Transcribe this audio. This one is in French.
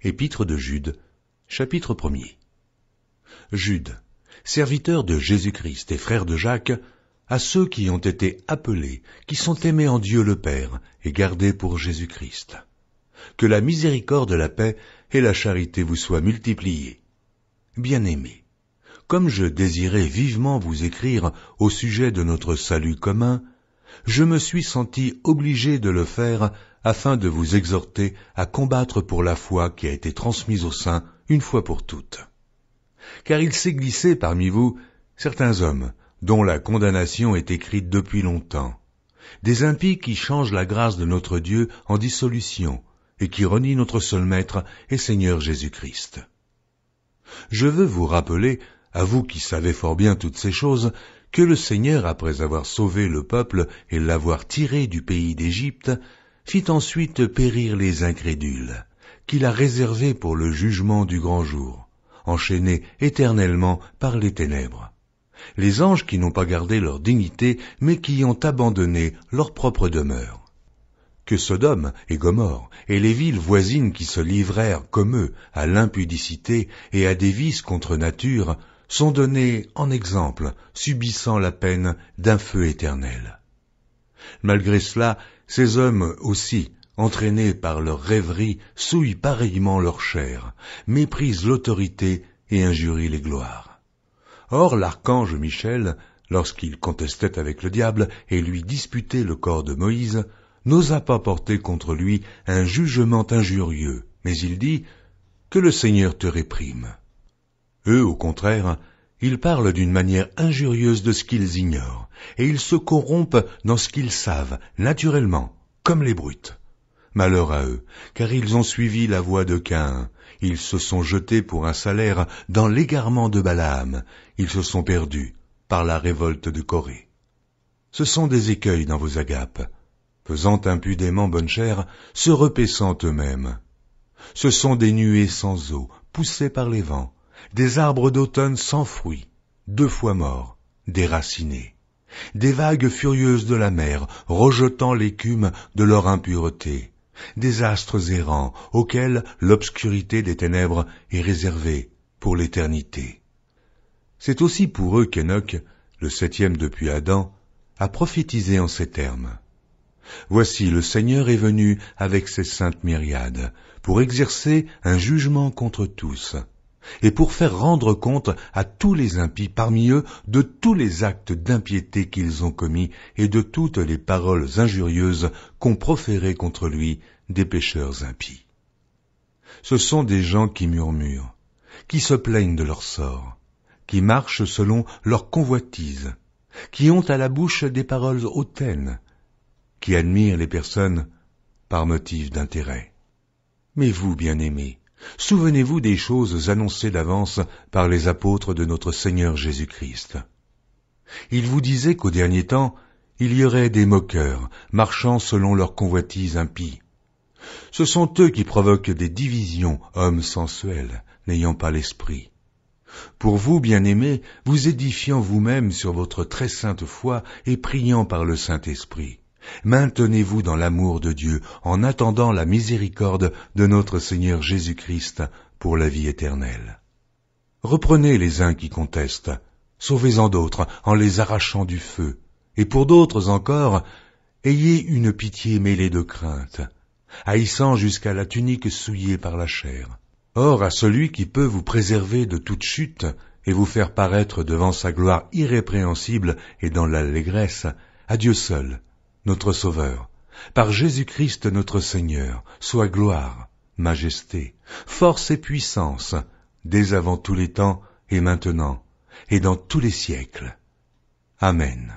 Épître de Jude, chapitre 1er. Jude, serviteur de Jésus-Christ et frère de Jacques, à ceux qui ont été appelés, qui sont aimés en Dieu le Père et gardés pour Jésus-Christ. Que la miséricorde, la paix et la charité vous soient multipliées. Bien-aimés, comme je désirais vivement vous écrire au sujet de notre salut commun, je me suis senti obligé de le faire afin de vous exhorter à combattre pour la foi qui a été transmise aux saints une fois pour toutes. Car il s'est glissé parmi vous certains hommes dont la condamnation est écrite depuis longtemps, des impies qui changent la grâce de notre Dieu en dissolution et qui renient notre seul Maître et Seigneur Jésus-Christ. Je veux vous rappeler, à vous qui savez fort bien toutes ces choses, que le Seigneur, après avoir sauvé le peuple et l'avoir tiré du pays d'Égypte, fit ensuite périr les incrédules, qu'il a réservés pour le jugement du grand jour, enchaînés éternellement par les ténèbres. Les anges qui n'ont pas gardé leur dignité, mais qui ont abandonné leur propre demeure. Que Sodome et Gomorrhe et les villes voisines qui se livrèrent comme eux à l'impudicité et à des vices contre nature sont donnés en exemple, subissant la peine d'un feu éternel. Malgré cela, ces hommes aussi, entraînés par leur rêverie, souillent pareillement leur chair, méprisent l'autorité et injurient les gloires. Or l'archange Michel, lorsqu'il contestait avec le diable et lui disputait le corps de Moïse, n'osa pas porter contre lui un jugement injurieux, mais il dit « Que le Seigneur te réprime ». Eux, au contraire, ils parlent d'une manière injurieuse de ce qu'ils ignorent, et ils se corrompent dans ce qu'ils savent, naturellement, comme les brutes. Malheur à eux, car ils ont suivi la voie de Caïn, ils se sont jetés pour un salaire dans l'égarement de Balaam, ils se sont perdus par la révolte de Corée. Ce sont des écueils dans vos agapes, faisant impudemment bonne chère, se repaissant eux-mêmes. Ce sont des nuées sans eau, poussées par les vents, des arbres d'automne sans fruits, 2 fois morts, déracinés, des vagues furieuses de la mer, rejetant l'écume de leur impureté, des astres errants auxquels l'obscurité des ténèbres est réservée pour l'éternité. C'est aussi pour eux qu'Enoch, le 7e depuis Adam, a prophétisé en ces termes. Voici, le Seigneur est venu avec ses saintes myriades, pour exercer un jugement contre tous, et pour faire rendre compte à tous les impies parmi eux de tous les actes d'impiété qu'ils ont commis et de toutes les paroles injurieuses qu'ont proférées contre lui des pécheurs impies. Ce sont des gens qui murmurent, qui se plaignent de leur sort, qui marchent selon leur convoitise, qui ont à la bouche des paroles hautaines, qui admirent les personnes par motif d'intérêt. Mais vous, bien-aimés, souvenez-vous des choses annoncées d'avance par les apôtres de notre Seigneur Jésus-Christ. Ils vous disaient qu'au dernier temps, il y aurait des moqueurs, marchant selon leur convoitise impie. Ce sont eux qui provoquent des divisions, hommes sensuels, n'ayant pas l'esprit. Pour vous, bien-aimés, vous édifiant vous-même sur votre très sainte foi et priant par le Saint-Esprit, maintenez-vous dans l'amour de Dieu en attendant la miséricorde de notre Seigneur Jésus-Christ pour la vie éternelle. Reprenez les uns qui contestent, sauvez-en d'autres en les arrachant du feu, et pour d'autres encore, ayez une pitié mêlée de crainte, haïssant jusqu'à la tunique souillée par la chair. Or, à celui qui peut vous préserver de toute chute et vous faire paraître devant sa gloire irrépréhensible et dans l'allégresse, à Dieu seul, notre Sauveur, par Jésus-Christ notre Seigneur, soit gloire, majesté, force et puissance, dès avant tous les temps et maintenant, et dans tous les siècles. Amen.